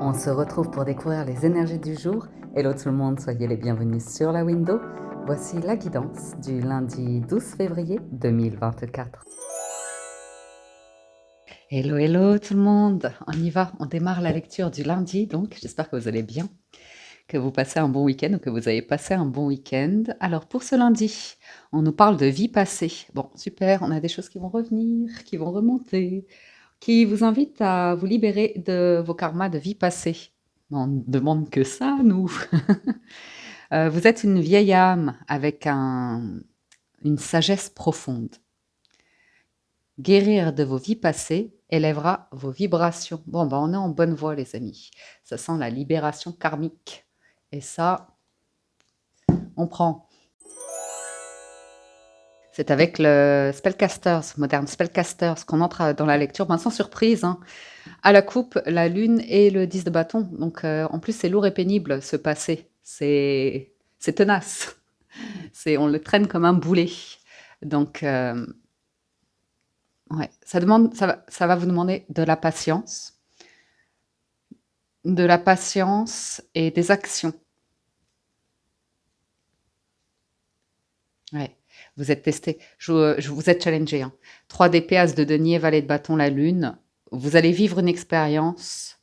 On se retrouve pour découvrir les énergies du jour. Hello tout le monde, soyez les bienvenus sur la window. Voici la guidance du lundi 12 février 2024. Hello, hello tout le monde, on y va, on démarre la lecture du lundi, donc j'espère que vous allez bien, que vous passez un bon week-end ou que vous avez passé un bon week-end. Alors pour ce lundi, on nous parle de vie passée. Bon, super, on a des choses qui vont revenir, qui vont remonter, qui vous invitent à vous libérer de vos karmas de vie passée. On ne demande que ça, nous. Vous êtes une vieille âme avec une sagesse profonde. Guérir de vos vies passées élèvera vos vibrations. Bon, ben on est en bonne voie, les amis. Ça sent la libération karmique. Et ça, on prend. C'est avec le Spellcasters, Modern Spellcasters, qu'on entre dans la lecture, ben, sans surprise, hein. À la coupe, la lune et le 10 de bâton. Donc, en plus, c'est lourd et pénible, ce passé. C'est tenace. On le traîne comme un boulet. Donc, ouais, ça va vous demander de la patience et des actions. Ouais, vous êtes testé, vous êtes challengé, hein. 3 d'épée, as de denier, valet de bâton, la lune. Vous allez vivre une expérience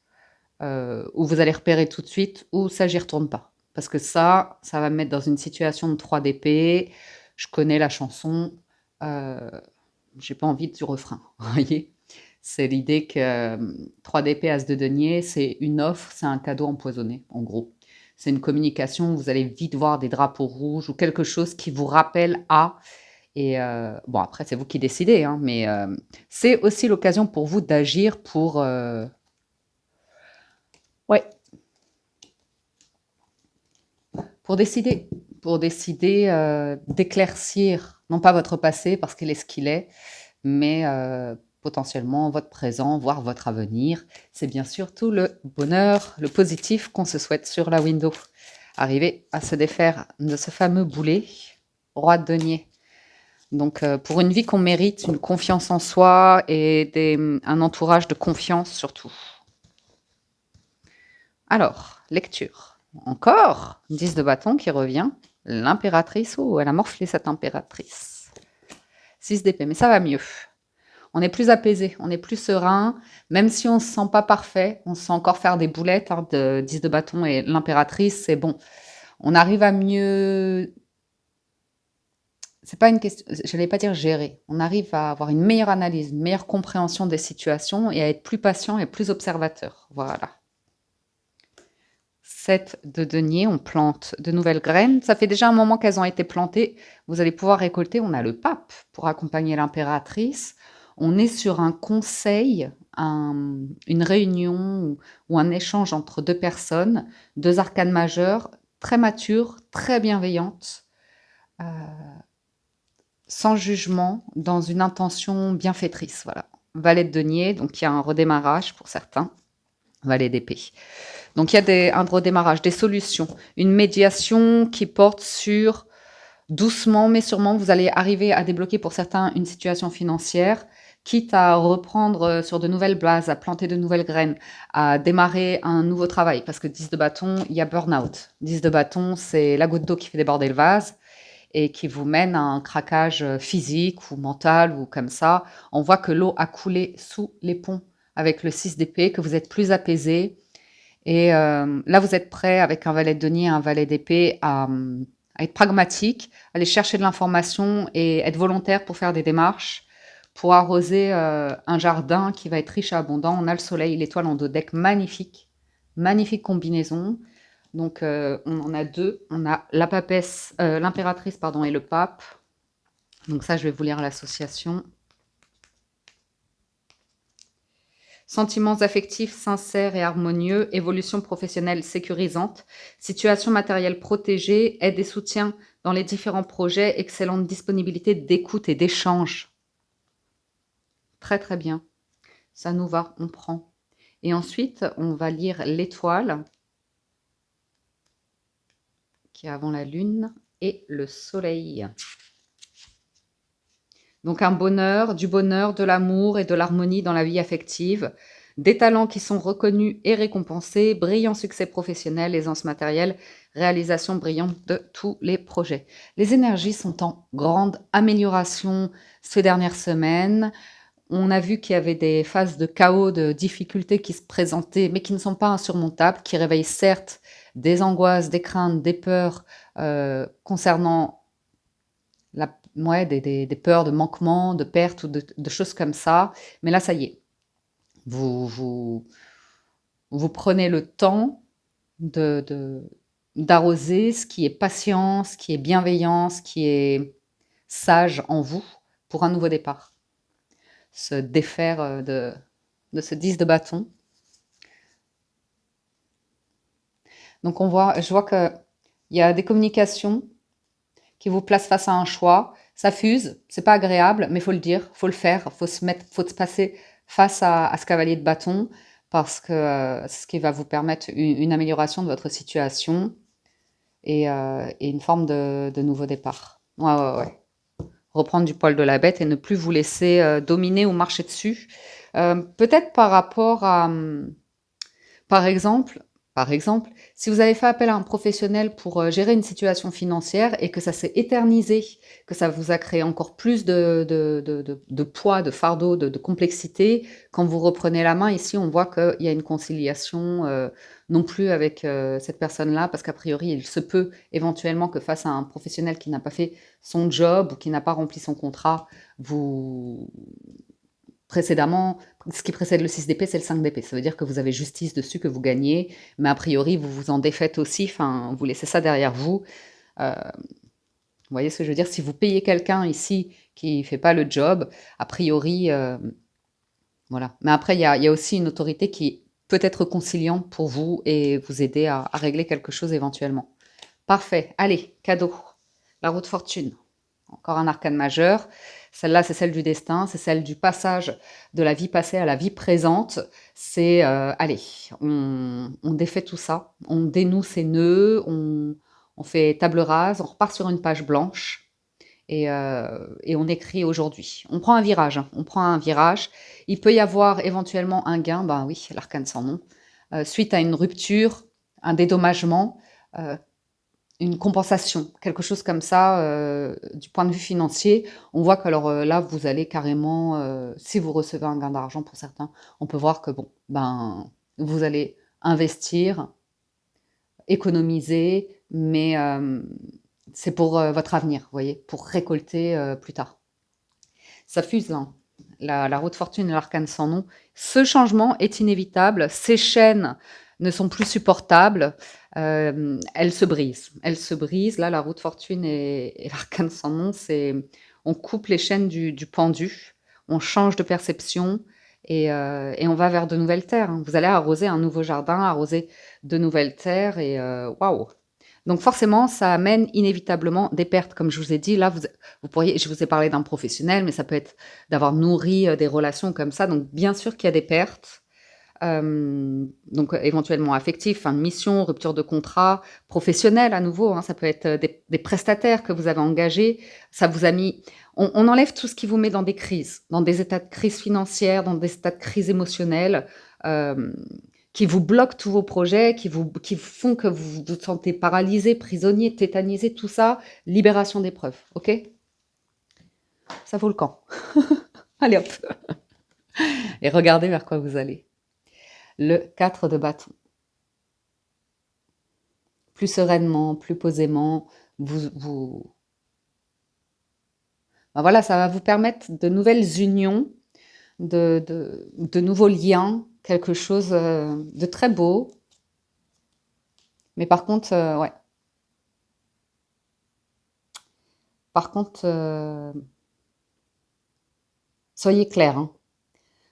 où vous allez repérer tout de suite où ça, j'y retourne pas. Parce que ça va me mettre dans une situation de 3 d'épée. Je connais la chanson. J'ai pas envie du refrain, vous voyez. C'est l'idée que 3 d'épée, as de denier, c'est une offre, c'est un cadeau empoisonné, en gros. C'est une communication, vous allez vite voir des drapeaux rouges ou quelque chose qui vous rappelle à. Et bon, après, c'est vous qui décidez, hein, mais c'est aussi l'occasion pour vous d'agir ouais, pour décider, d'éclaircir, non pas votre passé parce qu'il est ce qu'il est, mais potentiellement votre présent, voire votre avenir. C'est bien sûr tout le bonheur, le positif qu'on se souhaite sur la window. Arriver à se défaire de ce fameux boulet, roi de denier. Donc pour une vie qu'on mérite, une confiance en soi et un entourage de confiance surtout. Alors, lecture. Encore 10 de bâton qui revient. L'impératrice, oh, elle a morflé cette impératrice. 6 d'épée, mais ça va mieux. On est plus apaisé, on est plus serein, même si on ne se sent pas parfait, on se sent encore faire des boulettes, hein, de 10 de bâton et l'impératrice, c'est bon. On arrive à mieux... C'est pas une question, je n'allais pas dire gérer. On arrive à avoir une meilleure analyse, une meilleure compréhension des situations et à être plus patient et plus observateur. Voilà. 7 de denier, on plante de nouvelles graines. Ça fait déjà un moment qu'elles ont été plantées. Vous allez pouvoir récolter. On a le pape pour accompagner l'impératrice. On est sur un conseil, une réunion ou un échange entre deux personnes, deux arcanes majeures, très matures, très bienveillantes, euh, sans jugement, dans une intention bienfaitrice. Voilà. Valet de denier, donc il y a un redémarrage pour certains. Valet d'épée. Donc, il y a un redémarrage, des solutions, une médiation qui porte sur, doucement mais sûrement, vous allez arriver à débloquer pour certains une situation financière, quitte à reprendre sur de nouvelles bases, à planter de nouvelles graines, à démarrer un nouveau travail. Parce que 10 de bâton, il y a burn-out. 10 de bâton, c'est la goutte d'eau qui fait déborder le vase et qui vous mène à un craquage physique ou mental ou comme ça. On voit que l'eau a coulé sous les ponts avec le 6 d'épée, que vous êtes plus apaisé. Et là, vous êtes prêt avec un valet de denier et un valet d'épée à être pragmatique, aller chercher de l'information et être volontaire pour faire des démarches, pour arroser un jardin qui va être riche et abondant. On a le soleil, l'étoile en dos deck, magnifique, magnifique combinaison. Donc, on en a deux. On a la papesse, l'impératrice, pardon, et le pape. Donc ça, je vais vous lire l'association. Sentiments affectifs sincères et harmonieux, évolution professionnelle sécurisante, situation matérielle protégée, aide et soutien dans les différents projets, excellente disponibilité d'écoute et d'échange. Très très bien, ça nous va, on prend. Et ensuite, on va lire l'étoile, qui est avant la lune, et le soleil. Donc un bonheur, de l'amour et de l'harmonie dans la vie affective, des talents qui sont reconnus et récompensés, brillant succès professionnel, aisance matérielle, réalisation brillante de tous les projets. Les énergies sont en grande amélioration ces dernières semaines. On a vu qu'il y avait des phases de chaos, de difficultés qui se présentaient, mais qui ne sont pas insurmontables, qui réveillent certes des angoisses, des craintes, des peurs concernant ouais, des peurs de manquement, de perte ou de choses comme ça. Mais là, ça y est, vous prenez le temps d'arroser ce qui est patient, ce qui est bienveillant, ce qui est sage en vous pour un nouveau départ. Se défaire de ce 10 de bâton. Donc je vois qu'il y a des communications qui vous placent face à un choix. Ça fuse, c'est pas agréable, mais il faut le dire, faut le faire, faut se passer face à ce cavalier de bâton parce que c'est ce qui va vous permettre une amélioration de votre situation et une forme de nouveau départ. Ouais. Reprendre du poil de la bête et ne plus vous laisser dominer ou marcher dessus. Peut-être par rapport à, par exemple, si vous avez fait appel à un professionnel pour gérer une situation financière et que ça s'est éternisé, que ça vous a créé encore plus de poids, de fardeau, de complexité, quand vous reprenez la main, ici, on voit qu'il y a une conciliation non plus avec cette personne-là, parce qu'a priori, il se peut éventuellement que face à un professionnel qui n'a pas fait son job ou qui n'a pas rempli son contrat, vous précédemment, ce qui précède le 6 d'épée, c'est le 5 d'épée. Ça veut dire que vous avez justice dessus, que vous gagnez, mais a priori, vous vous en défaites aussi, enfin, vous laissez ça derrière vous. Vous voyez ce que je veux dire? Si vous payez quelqu'un ici qui ne fait pas le job, a priori, voilà. Mais après, il y a aussi une autorité qui peut être conciliante pour vous et vous aider à régler quelque chose éventuellement. Parfait. Allez, cadeau. La roue de fortune. Encore un arcane majeur. Celle-là, c'est celle du destin, c'est celle du passage de la vie passée à la vie présente. C'est, allez, on défait tout ça, on dénoue ses nœuds, on fait table rase, on repart sur une page blanche et on écrit aujourd'hui. On prend un virage, hein, on prend un virage. Il peut y avoir éventuellement un gain, ben oui, l'arcane sans nom, suite à une rupture, un dédommagement, une compensation, quelque chose comme ça, du point de vue financier. On voit que alors, là, vous allez carrément, si vous recevez un gain d'argent pour certains, on peut voir que bon, ben, vous allez investir, économiser, mais c'est pour votre avenir, vous voyez, pour récolter plus tard. Ça fuse, là, hein. La roue de fortune et l'arcane sans nom. Ce changement est inévitable. Ces chaînes ne sont plus supportables. Elles se brisent. Elles se brisent. Là, la roue de fortune et l'arcane sans nom, c'est on coupe les chaînes du pendu, on change de perception et on va vers de nouvelles terres, hein. Vous allez arroser un nouveau jardin, arroser de nouvelles terres et waouh! Donc forcément, ça amène inévitablement des pertes. Comme je vous ai dit, là, vous pourriez, je vous ai parlé d'un professionnel, mais ça peut être d'avoir nourri des relations comme ça. Donc bien sûr qu'il y a des pertes. Donc éventuellement affectives, fin de mission, rupture de contrat, professionnel à nouveau, hein, ça peut être des prestataires que vous avez engagés, ça vous a mis... On enlève tout ce qui vous met dans des crises, dans des états de crise financière, dans des états de crise émotionnelle, qui vous bloquent tous vos projets, qui font que vous vous sentez paralysé, prisonnier, tétanisé, tout ça, libération d'épreuves, ok? Ça vaut le camp. Allez hop. Et regardez vers quoi vous allez. Le 4 de bâton. Plus sereinement, plus posément, ben voilà, ça va vous permettre de nouvelles unions, de nouveaux liens, quelque chose de très beau. Mais par contre, ouais. Par contre, soyez clair, hein,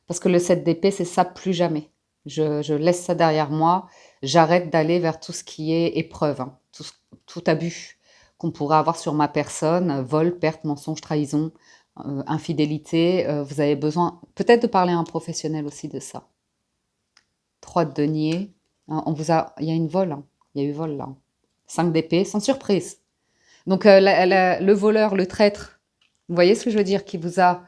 parce que le 7 d'épée, c'est ça, plus jamais. Je laisse ça derrière moi, j'arrête d'aller vers tout ce qui est épreuve, hein, tout abus qu'on pourrait avoir sur ma personne, vol, perte, mensonge, trahison, infidélité. Vous avez besoin peut-être de parler à un professionnel aussi de ça. 3 de denier, hein, il y a une vol, hein, il y a eu vol là. 5 d'épée, sans surprise. Donc le voleur, le traître, vous voyez ce que je veux dire, qui vous a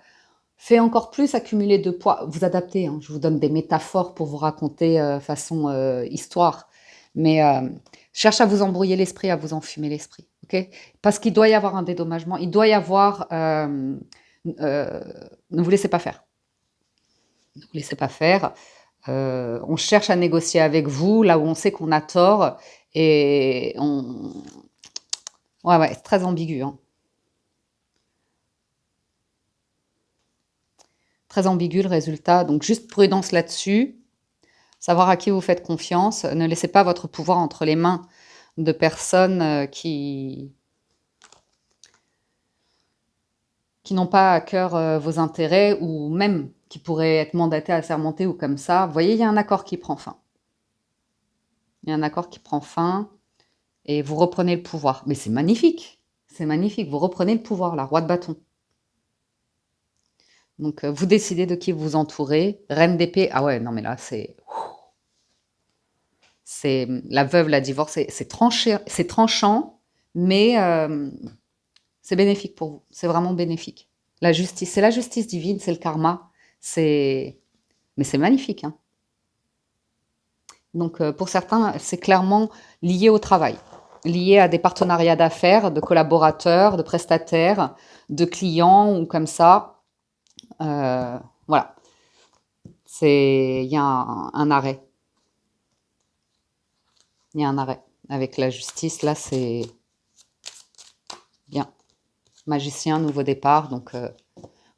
fait encore plus accumuler de poids. Vous adaptez, hein, je vous donne des métaphores pour vous raconter façon histoire. Mais cherche à vous embrouiller l'esprit, à vous enfumer l'esprit. Ok? Parce qu'il doit y avoir un dédommagement, il doit y avoir... euh, ne vous laissez pas faire. Ne vous laissez pas faire. On cherche à négocier avec vous là où on sait qu'on a tort. Et on... Ouais, c'est très ambigu. Hein. Très ambigu le résultat. Donc juste prudence là-dessus. Savoir à qui vous faites confiance. Ne laissez pas votre pouvoir entre les mains de personnes qui n'ont pas à cœur vos intérêts ou même qui pourraient être mandatés à sermenter ou comme ça. Vous voyez, il y a un accord qui prend fin. Il y a un accord qui prend fin et vous reprenez le pouvoir. Mais c'est magnifique. C'est magnifique. Vous reprenez le pouvoir, la roi de bâton. Donc, vous décidez de qui vous entourez. Reine d'épée. Ah ouais, non mais là, c'est la veuve, la divorcée. C'est tranchant, mais c'est bénéfique pour vous. C'est vraiment bénéfique. La justice, c'est la justice divine, c'est le karma. Mais c'est magnifique. Hein. Donc, pour certains, c'est clairement lié au travail, lié à des partenariats d'affaires, de collaborateurs, de prestataires, de clients ou comme ça. Voilà. Il y a un arrêt. Il y a un arrêt. Avec la justice, là, c'est bien. Magicien, nouveau départ. Donc,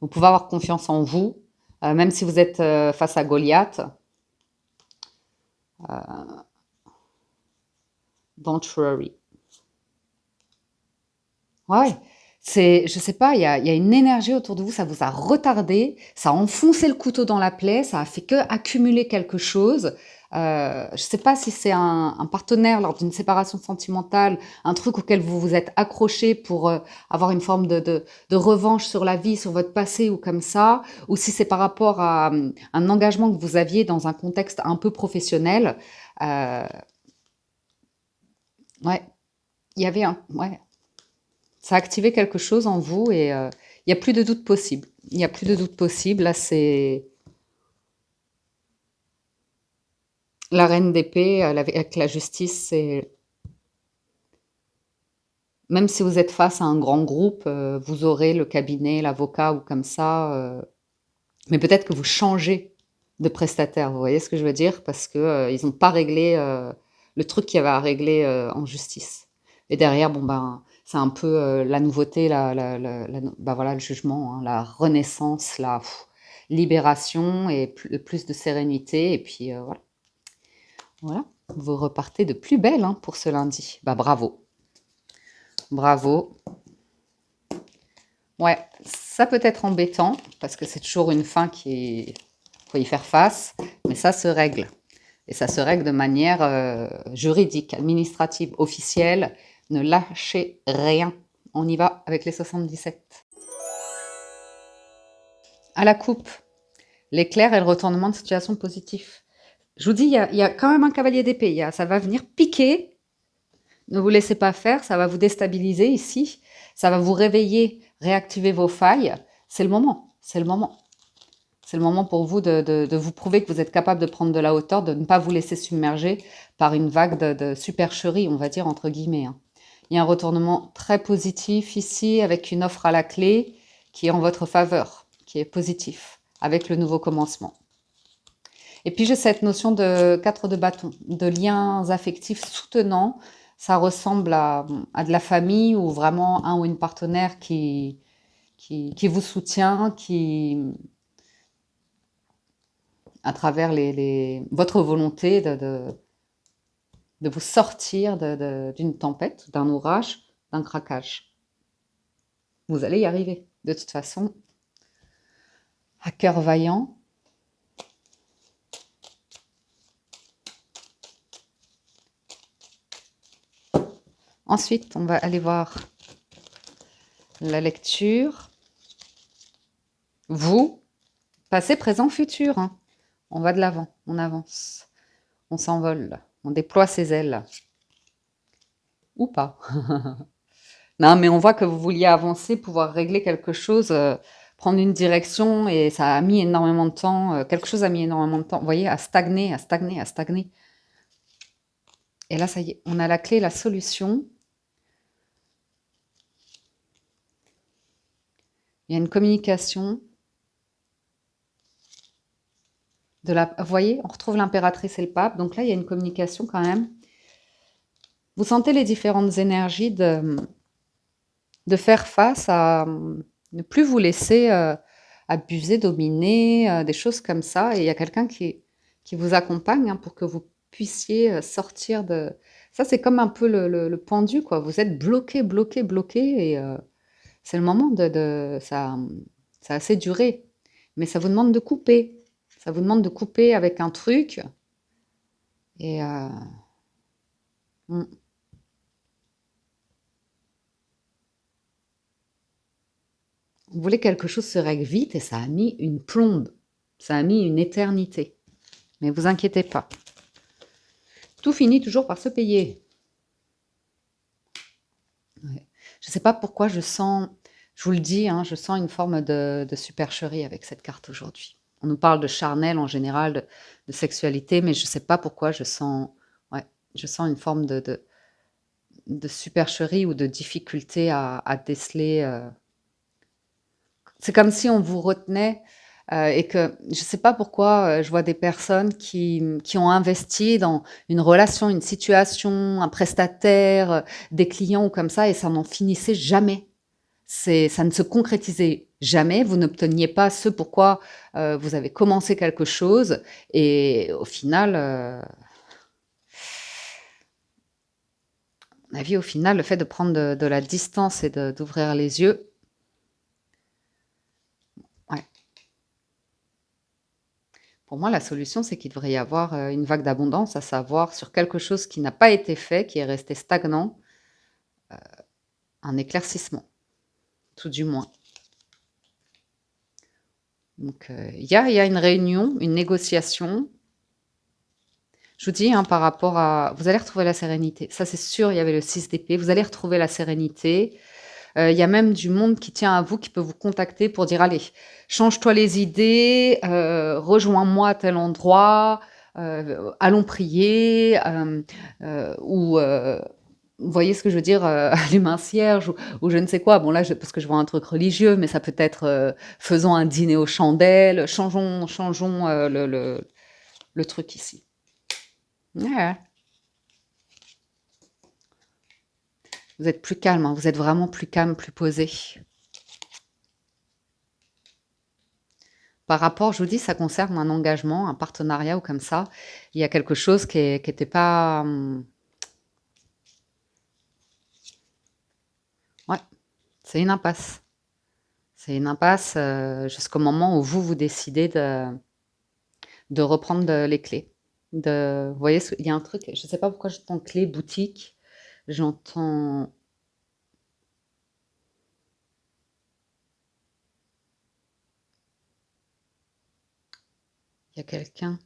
vous pouvez avoir confiance en vous, même si vous êtes face à Goliath. Don't worry. Ouais, je sais pas, il y a une énergie autour de vous, ça vous a retardé, ça a enfoncé le couteau dans la plaie, ça a fait que accumuler quelque chose. Je sais pas si c'est un partenaire lors d'une séparation sentimentale, un truc auquel vous vous êtes accroché pour avoir une forme de revanche sur la vie, sur votre passé ou comme ça, ou si c'est par rapport à un engagement que vous aviez dans un contexte un peu professionnel. Euh, ouais, il y avait un... Ouais. Ça a activé quelque chose en vous et il n'y a plus de doute possible. Il n'y a plus de doute possible. Là, c'est la reine d'épée avec la justice. C'est même si vous êtes face à un grand groupe, vous aurez le cabinet, l'avocat ou comme ça. Mais peut-être que vous changez de prestataire. Vous voyez ce que je veux dire? Parce que ils n'ont pas réglé le truc qu'il y avait à régler en justice. Et derrière, bon ben, c'est un peu la nouveauté, bah voilà, le jugement, hein, la renaissance, la libération et plus de sérénité. Et puis voilà, voilà, vous repartez de plus belle hein, pour ce lundi. Bah bravo, bravo. Ouais, ça peut être embêtant parce que c'est toujours une fin qui faut y faire face, mais ça se règle. Et ça se règle de manière juridique, administrative, officielle. Ne lâchez rien. On y va avec les 77. À la coupe, l'éclair et le retournement de situation positif. Je vous dis, il y a quand même un cavalier d'épée. Ça va venir piquer. Ne vous laissez pas faire. Ça va vous déstabiliser ici. Ça va vous réveiller, réactiver vos failles. C'est le moment. C'est le moment. C'est le moment pour vous de vous prouver que vous êtes capable de prendre de la hauteur, de ne pas vous laisser submerger par une vague de supercherie, on va dire entre guillemets. Hein. Il y a un retournement très positif ici avec une offre à la clé qui est en votre faveur, qui est positif, avec le nouveau commencement. Et puis j'ai cette notion de 4 de bâton, de liens affectifs soutenants. Ça ressemble à de la famille ou vraiment un ou une partenaire qui vous soutient, à travers votre volonté de vous sortir d'une tempête, d'un orage, d'un craquage. Vous allez y arriver, de toute façon, à cœur vaillant. Ensuite, on va aller voir la lecture. Vous, passé, présent, futur. Hein. On va de l'avant, on avance, on s'envole, on déploie ses ailes. Ou pas. Non, mais on voit que vous vouliez avancer, pouvoir régler quelque chose prendre une direction et ça a mis énormément de temps, quelque chose a mis énormément de temps, vous voyez, à stagner, à stagner, à stagner. Et là, ça y est, on a la clé, la solution. Il y a une communication de la... Vous voyez, on retrouve l'impératrice et le pape. Donc là, il y a une communication quand même. Vous sentez les différentes énergies de faire face à ne plus vous laisser abuser, dominer, des choses comme ça. Et il y a quelqu'un qui vous accompagne pour que vous puissiez sortir de... Ça, c'est comme un peu le pendu, quoi. Vous êtes bloqué, bloqué, bloqué. Et c'est le moment ça a assez duré. Mais ça vous demande de couper. Ça vous demande de couper avec un truc. Et... mm. Vous voulez que quelque chose se règle vite et ça a mis une plombe. Ça a mis une éternité. Mais vous inquiétez pas. Tout finit toujours par se payer. Ouais. Je ne sais pas pourquoi je sens, je vous le dis, je sens une forme de supercherie avec cette carte aujourd'hui. On nous parle de charnel en général, de sexualité, mais je ne sais pas pourquoi je sens une forme de supercherie ou de difficulté à déceler. C'est comme si on vous retenait et que je ne sais pas pourquoi je vois des personnes qui ont investi dans une relation, une situation, un prestataire, des clients ou comme ça, et ça n'en finissait jamais. Ça ne se concrétisait jamais. Vous n'obteniez pas ce pourquoi vous avez commencé quelque chose, et au final, à mon avis, au final, le fait de prendre de la distance et d'ouvrir les yeux, ouais. Pour moi, la solution, c'est qu'il devrait y avoir une vague d'abondance, à savoir sur quelque chose qui n'a pas été fait, qui est resté stagnant, un éclaircissement, tout du moins. Donc, il y a une réunion, une négociation. Je vous dis, par rapport à... Vous allez retrouver la sérénité. Ça, c'est sûr, il y avait le 6 d'épée. Vous allez retrouver la sérénité. Il y a même du monde qui tient à vous, qui peut vous contacter pour dire, allez, change-toi les idées, rejoins-moi à tel endroit, allons prier, ou... vous voyez ce que je veux dire, allume un cierge ou je ne sais quoi. Bon, là, parce que je vois un truc religieux, mais ça peut être faisons un dîner aux chandelles, changeons le truc ici. Ouais. Vous êtes plus calme, vous êtes vraiment plus calme, plus posé. Par rapport, je vous dis, ça concerne un engagement, un partenariat ou comme ça. Il y a quelque chose qui n'était pas... Ouais, c'est une impasse. C'est une impasse jusqu'au moment où vous décidez de reprendre les clés. Vous voyez, il y a un truc, je ne sais pas pourquoi j'entends clé, boutique, j'entends... Il y a quelqu'un.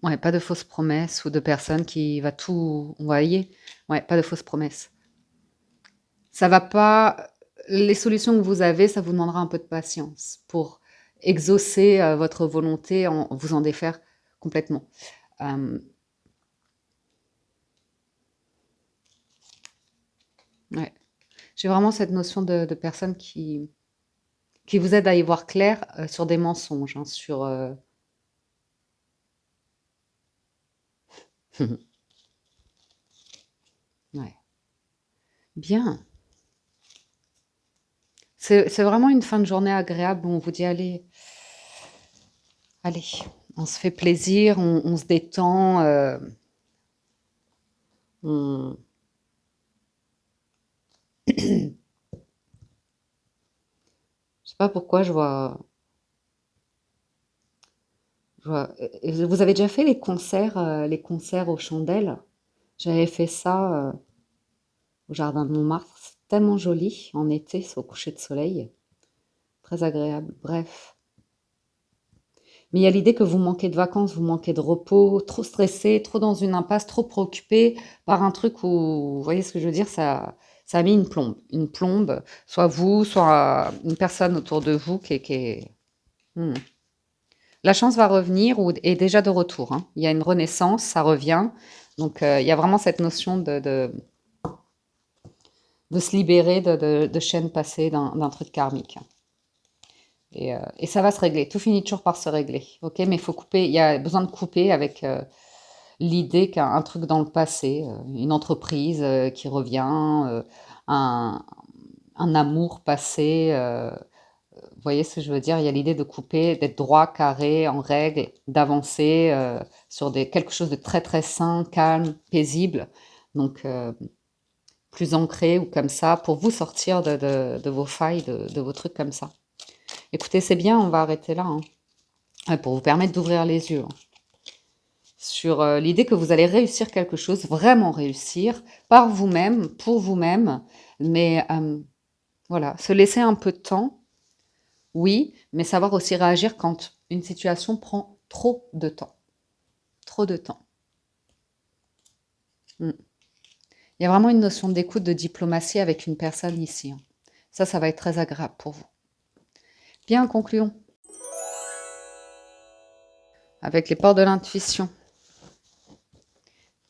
Ouais, pas de fausses promesses ou de personne qui va tout... Vous voyez? Ouais, pas de fausses promesses. Ça va pas... Les solutions que vous avez, ça vous demandera un peu de patience pour exaucer votre volonté, vous en défaire complètement. Ouais. J'ai vraiment cette notion de personne qui vous aide à y voir clair sur des mensonges, sur... Ouais. Bien. C'est vraiment une fin de journée agréable où on vous dit, allez, allez, on se fait plaisir, on se détend, on... Je sais pas pourquoi je vois... Vous avez déjà fait les concerts aux chandelles? J'avais fait ça au jardin de Montmartre. C'est tellement joli en été, c'est au coucher de soleil. Très agréable. Bref. Mais il y a l'idée que vous manquez de vacances, vous manquez de repos, trop stressé, trop dans une impasse, trop préoccupé par un truc où, vous voyez ce que je veux dire, Ça a mis une plombe, soit vous, soit une personne autour de vous qui est. Hmm. La chance va revenir ou est déjà de retour, hein. Il y a une renaissance, ça revient. Donc, il y a vraiment cette notion de se libérer de chaînes passées, d'un truc karmique. Et ça va se régler. Tout finit toujours par se régler. Ok, mais il faut couper. Il y a besoin de couper avec l'idée qu'un truc dans le passé, une entreprise qui revient, un, un amour passé. Vous voyez ce que je veux dire? Il y a l'idée de couper, d'être droit, carré, en règle, d'avancer sur quelque chose de très très sain, calme, paisible. Donc, plus ancré ou comme ça, pour vous sortir de vos failles, de vos trucs comme ça. Écoutez, c'est bien, on va arrêter là, hein. Ouais, pour vous permettre d'ouvrir les yeux, hein, sur l'idée que vous allez réussir quelque chose, vraiment réussir, par vous-même, pour vous-même, mais voilà, se laisser un peu de temps, oui, mais savoir aussi réagir quand une situation prend trop de temps. Trop de temps. Mm. Il y a vraiment une notion d'écoute, de diplomatie avec une personne ici, hein. Ça va être très agréable pour vous. Bien, concluons. Avec les portes de l'intuition.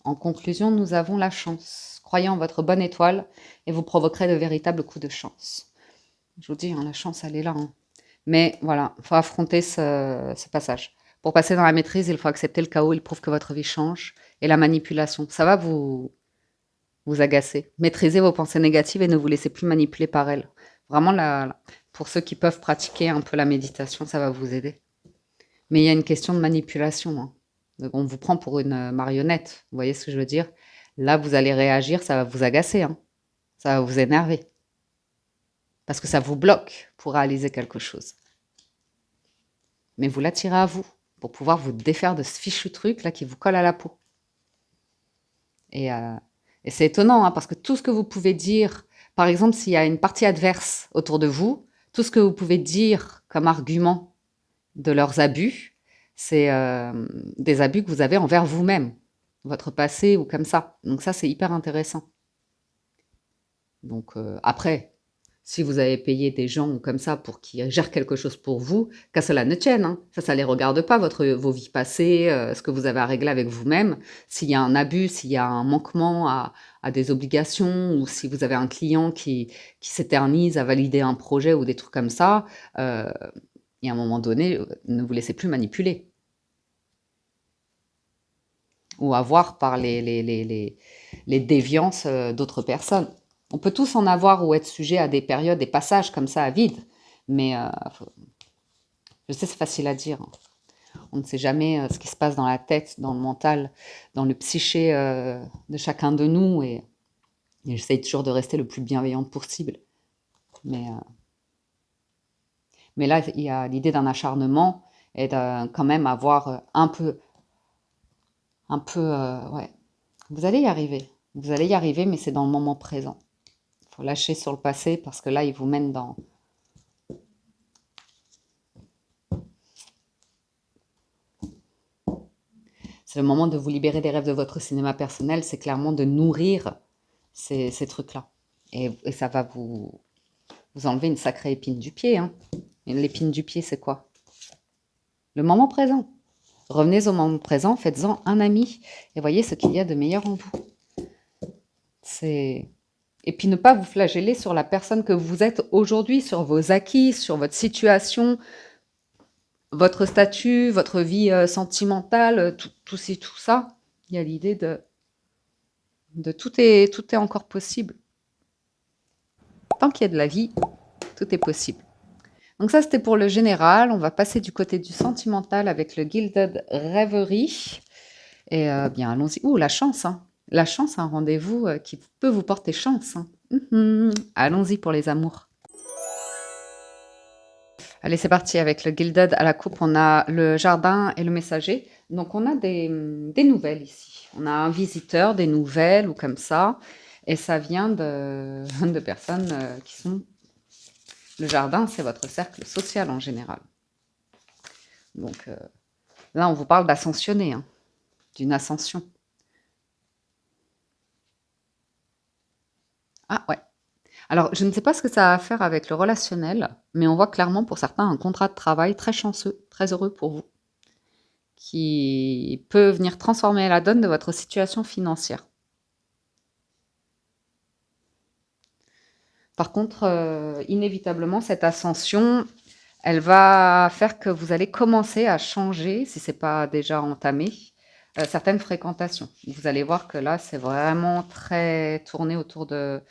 En conclusion, nous avons la chance. Croyez en votre bonne étoile et vous provoquerez de véritables coups de chance. Je vous dis, hein, la chance, elle est là, hein. Mais voilà, il faut affronter ce passage. Pour passer dans la maîtrise, il faut accepter le chaos. Il prouve que votre vie change. Et la manipulation, ça va vous agacer. Maîtrisez vos pensées négatives et ne vous laissez plus manipuler par elles. Vraiment, pour ceux qui peuvent pratiquer un peu la méditation, ça va vous aider. Mais il y a une question de manipulation, hein. Donc, on vous prend pour une marionnette. Vous voyez ce que je veux dire? Là, vous allez réagir, ça va vous agacer, hein. Ça va vous énerver. Parce que ça vous bloque pour réaliser quelque chose. Mais vous l'attirez à vous pour pouvoir vous défaire de ce fichu truc là qui vous colle à la peau. Et c'est étonnant, hein, parce que tout ce que vous pouvez dire, par exemple, s'il y a une partie adverse autour de vous, tout ce que vous pouvez dire comme argument de leurs abus, c'est des abus que vous avez envers vous-même, votre passé ou comme ça. Donc ça, c'est hyper intéressant. Donc après, si vous avez payé des gens comme ça pour qu'ils gèrent quelque chose pour vous, qu'à cela ne tienne, hein. Ça les regarde pas, vos vies passées, ce que vous avez à régler avec vous-même. S'il y a un abus, s'il y a un manquement à des obligations, ou si vous avez un client qui s'éternise à valider un projet ou des trucs comme ça, et à un moment donné, ne vous laissez plus manipuler. Ou avoir par les déviances d'autres personnes. On peut tous en avoir ou être sujet à des périodes, des passages comme ça à vide. Mais je sais, c'est facile à dire, hein. On ne sait jamais ce qui se passe dans la tête, dans le mental, dans le psyché de chacun de nous. Et j'essaye toujours de rester le plus bienveillante possible. Mais là, il y a l'idée d'un acharnement et de quand même avoir un peu, ouais. Vous allez y arriver. Vous allez y arriver, mais c'est dans le moment présent. Il faut lâcher sur le passé parce que là, il vous mène dans. C'est le moment de vous libérer des rêves de votre cinéma personnel. C'est clairement de nourrir ces trucs-là. Et ça va vous enlever une sacrée épine du pied, hein. Et l'épine du pied, c'est quoi? Le moment présent. Revenez au moment présent, faites-en un ami. Et voyez ce qu'il y a de meilleur en vous. Et puis ne pas vous flageller sur la personne que vous êtes aujourd'hui, sur vos acquis, sur votre situation, votre statut, votre vie sentimentale, tout ça. Il y a l'idée de tout est encore possible. Tant qu'il y a de la vie, tout est possible. Donc ça, c'était pour le général. On va passer du côté du sentimental avec le Gilded Rêverie. Et bien, allons-y. Ouh, la chance, hein. La chance, un rendez-vous qui peut vous porter chance, hein. Allons-y pour les amours. Allez, c'est parti avec le Gilded à la coupe. On a le jardin et le messager. Donc, on a des nouvelles ici. On a un visiteur, des nouvelles ou comme ça. Et ça vient de personnes qui sont... Le jardin, c'est votre cercle social en général. Donc, là, on vous parle d'ascensionner, hein, d'une ascension. Ah, ouais. Alors, je ne sais pas ce que ça a à faire avec le relationnel, mais on voit clairement pour certains un contrat de travail très chanceux, très heureux pour vous, qui peut venir transformer la donne de votre situation financière. Par contre, inévitablement, cette ascension, elle va faire que vous allez commencer à changer, si c'est pas déjà entamé, certaines fréquentations. Vous allez voir que là, c'est vraiment très tourné autour de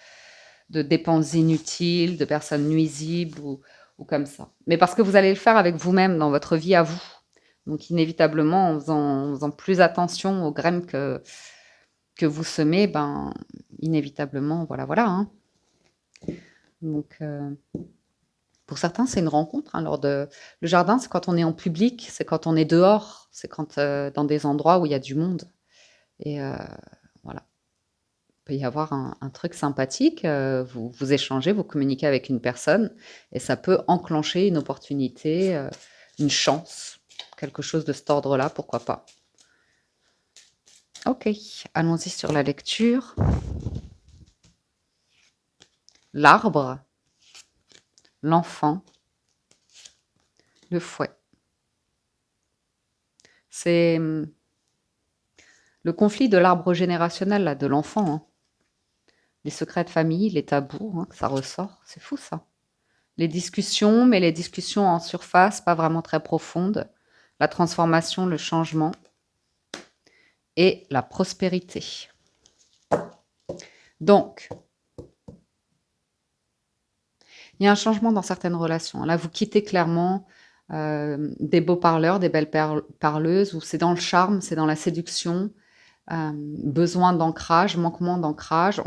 dépenses inutiles, de personnes nuisibles ou comme ça. Mais parce que vous allez le faire avec vous-même dans votre vie à vous. Donc inévitablement, en faisant plus attention aux graines que vous semez, ben, inévitablement, voilà, voilà, hein. Donc, pour certains, c'est une rencontre, hein, le jardin, c'est quand on est en public, c'est quand on est dehors, c'est quand, dans des endroits où il y a du monde et voilà. Il peut y avoir un truc sympathique, vous échangez, vous communiquez avec une personne et ça peut enclencher une opportunité, une chance, quelque chose de cet ordre-là, pourquoi pas. OK, allons-y sur la lecture. L'arbre, l'enfant, le fouet. C'est, le conflit de l'arbre générationnel là, de l'enfant, hein. Les secrets de famille, les tabous, hein, que ça ressort, c'est fou ça. Les discussions, mais les discussions en surface, pas vraiment très profondes. La transformation, le changement et la prospérité. Donc, il y a un changement dans certaines relations. Là, vous quittez clairement des beaux parleurs, des belles parleuses, où c'est dans le charme, c'est dans la séduction, besoin d'ancrage, manquement d'ancrage.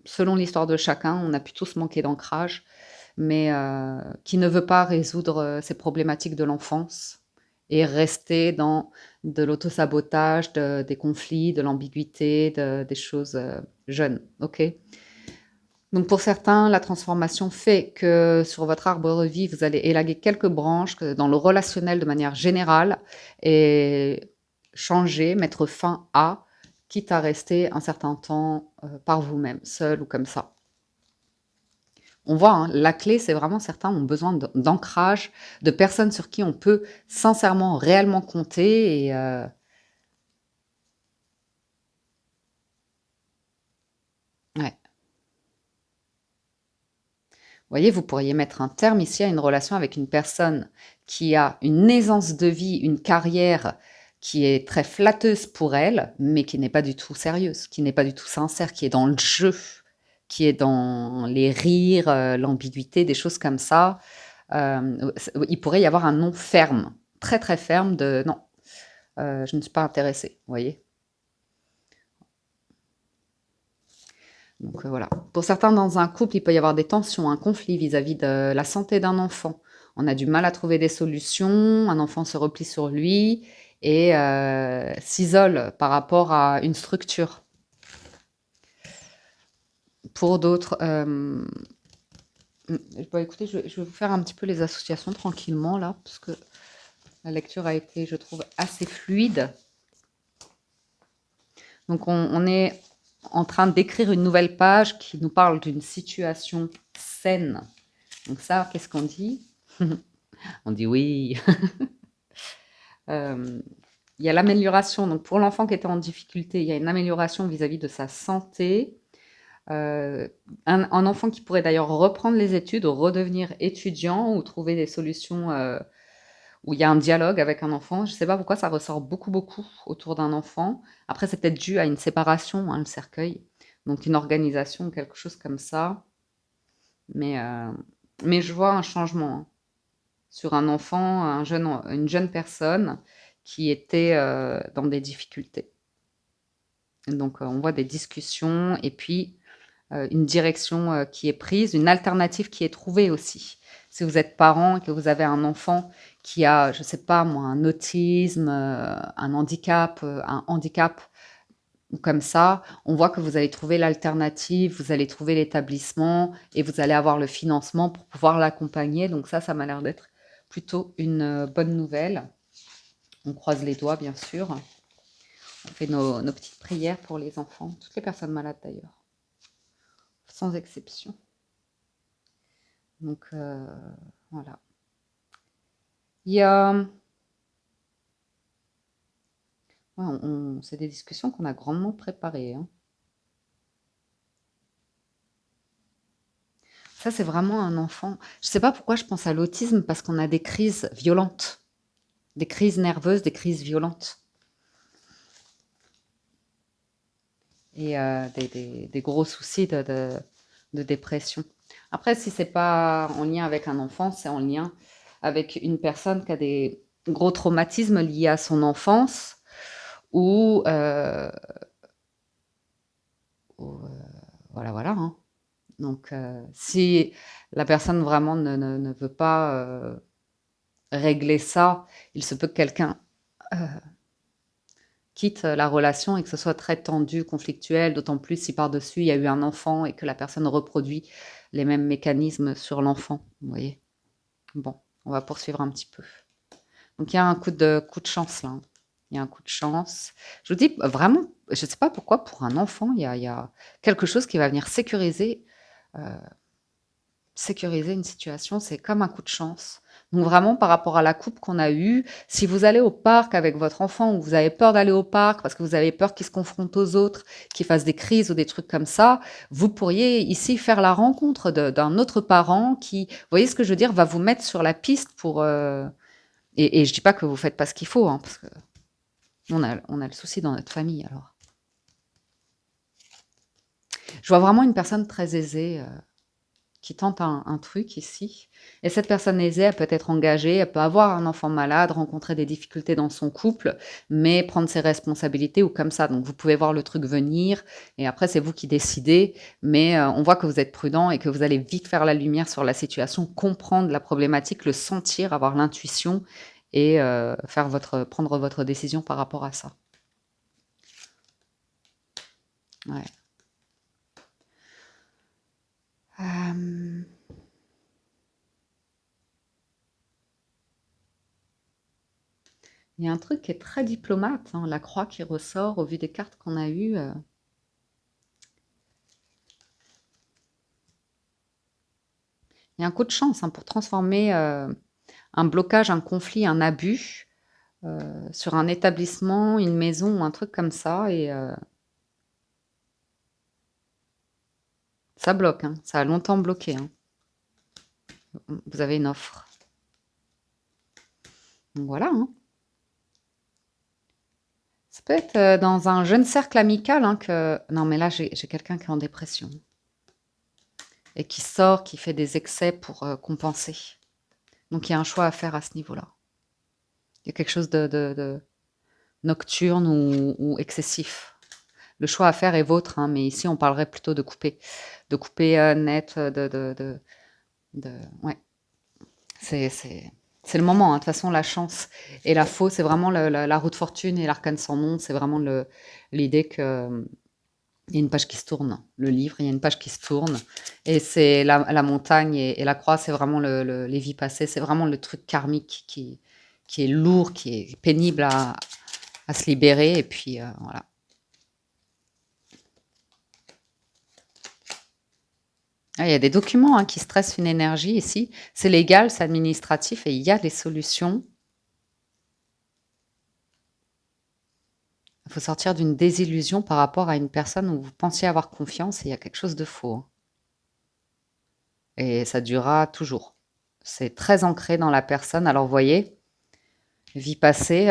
Selon l'histoire de chacun, on a pu tous manquer d'ancrage, mais qui ne veut pas résoudre ces problématiques de l'enfance et rester dans de l'autosabotage, des conflits, de l'ambiguïté, des choses jeunes. Ok. Donc pour certains, la transformation fait que sur votre arbre de vie, vous allez élaguer quelques branches dans le relationnel de manière générale et changer, mettre fin à, quitte à rester un certain temps par vous-même, seul ou comme ça. On voit, hein, la clé, c'est vraiment certains ont besoin d'ancrage, de personnes sur qui on peut sincèrement, réellement compter. Et ouais. Vous voyez, vous pourriez mettre un terme ici à une relation avec une personne qui a une aisance de vie, une carrière qui est très flatteuse pour elle, mais qui n'est pas du tout sérieuse, qui n'est pas du tout sincère, qui est dans le jeu, qui est dans les rires, l'ambiguïté, des choses comme ça. Il pourrait y avoir un non ferme, très très ferme de non, je ne suis pas intéressée, vous voyez. Donc voilà. Pour certains, dans un couple, il peut y avoir des tensions, un conflit vis-à-vis de la santé d'un enfant. On a du mal à trouver des solutions, un enfant se replie sur lui et s'isole par rapport à une structure. Pour d'autres, écoutez, je vais vous faire un petit peu les associations tranquillement là, parce que la lecture a été, je trouve, assez fluide. Donc on est en train d'écrire une nouvelle page qui nous parle d'une situation saine. Donc ça, qu'est-ce qu'on dit? On dit oui. Il y a l'amélioration. Donc pour l'enfant qui était en difficulté, il y a une amélioration vis-à-vis de sa santé. Un enfant qui pourrait d'ailleurs reprendre les études, redevenir étudiant ou trouver des solutions où il y a un dialogue avec un enfant. Je ne sais pas pourquoi ça ressort beaucoup, beaucoup autour d'un enfant. Après, c'est peut-être dû à une séparation, hein, le cercueil. Donc une organisation, quelque chose comme ça. Mais, euh, mais je vois un changement, hein, sur un enfant, une jeune personne qui était dans des difficultés. Donc on voit des discussions et puis une direction qui est prise, une alternative qui est trouvée aussi. Si vous êtes parent et que vous avez un enfant qui a, je ne sais pas moi, un autisme, un handicap comme ça, on voit que vous allez trouver l'alternative, vous allez trouver l'établissement et vous allez avoir le financement pour pouvoir l'accompagner. Donc ça m'a l'air d'être plutôt une bonne nouvelle. On croise les doigts, bien sûr. On fait nos petites prières pour les enfants, toutes les personnes malades d'ailleurs, sans exception. Donc, voilà. Il y a... Ouais, c'est des discussions qu'on a grandement préparées, hein. Ça, c'est vraiment un enfant. Je ne sais pas pourquoi je pense à l'autisme, parce qu'on a des crises violentes, des crises nerveuses, des crises violentes. Et des gros soucis de dépression. Après, si c'est pas en lien avec un enfant, c'est en lien avec une personne qui a des gros traumatismes liés à son enfance ou, voilà, voilà, hein. Donc, si la personne vraiment ne veut pas régler ça, il se peut que quelqu'un quitte la relation et que ce soit très tendu, conflictuel, d'autant plus si par-dessus il y a eu un enfant et que la personne reproduit les mêmes mécanismes sur l'enfant, vous voyez? Bon, on va poursuivre un petit peu. Donc il y a un coup de chance là, hein. Il y a un coup de chance. Je vous dis vraiment, je ne sais pas pourquoi pour un enfant, il y a quelque chose qui va venir sécuriser une situation, c'est comme un coup de chance. Donc vraiment, par rapport à la coupe qu'on a eue, si vous allez au parc avec votre enfant ou vous avez peur d'aller au parc parce que vous avez peur qu'il se confronte aux autres, qu'il fasse des crises ou des trucs comme ça, vous pourriez ici faire la rencontre d'un autre parent qui, vous voyez ce que je veux dire, va vous mettre sur la piste pour... et je dis pas que vous faites pas ce qu'il faut, hein, parce que on a le souci dans notre famille alors. Je vois vraiment une personne très aisée qui tente un truc ici. Et cette personne aisée, elle peut être engagée, elle peut avoir un enfant malade, rencontrer des difficultés dans son couple, mais prendre ses responsabilités ou comme ça. Donc vous pouvez voir le truc venir et après c'est vous qui décidez, mais on voit que vous êtes prudent et que vous allez vite faire la lumière sur la situation, comprendre la problématique, le sentir, avoir l'intuition et prendre votre décision par rapport à ça. Ouais. Il y a un truc qui est très diplomate, hein, la croix qui ressort au vu des cartes qu'on a eues. Il y a un coup de chance, hein, pour transformer un blocage, un conflit, un abus sur un établissement, une maison ou un truc comme ça. Et ça bloque, hein, ça a longtemps bloqué, hein. Vous avez une offre. Donc voilà, hein. Ça peut être dans un jeune cercle amical, hein, que... Non, mais là, j'ai quelqu'un qui est en dépression et qui sort, qui fait des excès pour compenser. Donc il y a un choix à faire à ce niveau-là. Il y a quelque chose de nocturne ou excessif. Le choix à faire est vôtre, hein, mais ici on parlerait plutôt de couper net, ouais. C'est le moment, hein. De toute façon, la chance et la faux, c'est vraiment la roue de fortune et l'arcane sans nom. C'est vraiment l'idée que il y a une page qui se tourne. Le livre, il y a une page qui se tourne. Et c'est la montagne et la croix, c'est vraiment les vies passées. C'est vraiment le truc karmique qui est lourd, qui est pénible à se libérer. Et puis, voilà. Ah, il y a des documents, hein, qui stressent une énergie ici. C'est légal, c'est administratif et il y a des solutions. Il faut sortir d'une désillusion par rapport à une personne où vous pensiez avoir confiance et il y a quelque chose de faux, hein. Et ça durera toujours. C'est très ancré dans la personne. Alors, vous voyez, vie passée,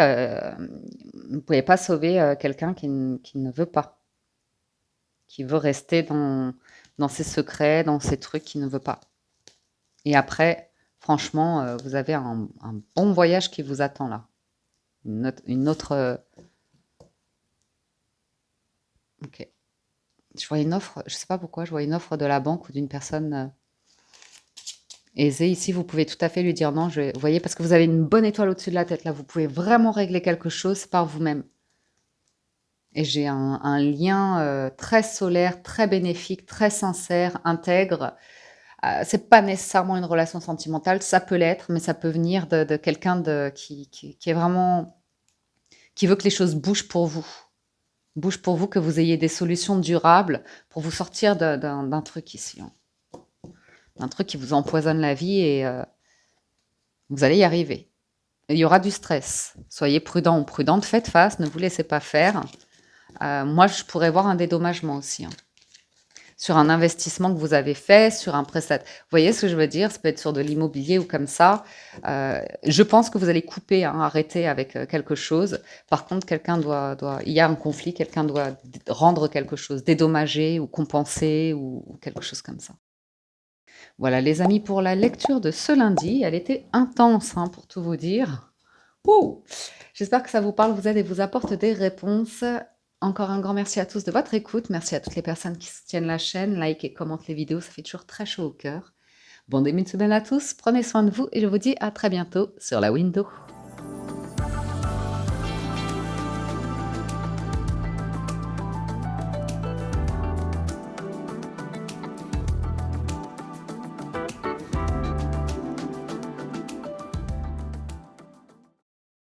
vous ne pouvez pas sauver quelqu'un qui ne veut pas, qui veut rester dans ses secrets, dans ses trucs, qui ne veut pas. Et après, franchement, vous avez un bon voyage qui vous attend là. Une autre. Ok. Je vois une offre, je ne sais pas pourquoi, je vois une offre de la banque ou d'une personne aisée. Ici, vous pouvez tout à fait lui dire non. Vous voyez, parce que vous avez une bonne étoile au-dessus de la tête là. Vous pouvez vraiment régler quelque chose par vous-même. Et j'ai un lien très solaire, très bénéfique, très sincère, intègre. C'est pas nécessairement une relation sentimentale, ça peut l'être, mais ça peut venir de quelqu'un qui est vraiment, qui veut que les choses bougent pour vous. Bougent pour vous, que vous ayez des solutions durables pour vous sortir d'un truc ici, hein. un truc qui vous empoisonne la vie et vous allez y arriver. Il y aura du stress. Soyez prudent ou prudente, faites face, ne vous laissez pas faire. Moi, je pourrais voir un dédommagement aussi, hein, sur un investissement que vous avez fait, sur un prestataire. Vous voyez ce que je veux dire? Ça peut être sur de l'immobilier ou comme ça. Je pense que vous allez couper, hein, arrêter avec quelque chose. Par contre, il y a un conflit, quelqu'un doit rendre quelque chose, dédommager ou compenser ou quelque chose comme ça. Voilà, les amis, pour la lecture de ce lundi, elle était intense, hein, pour tout vous dire. Ouh! J'espère que ça vous parle, vous aide et vous apporte des réponses. Encore un grand merci à tous de votre écoute. Merci à toutes les personnes qui soutiennent la chaîne, like et commentent les vidéos, ça fait toujours très chaud au cœur. Bon début de semaine à tous, prenez soin de vous et je vous dis à très bientôt sur la window.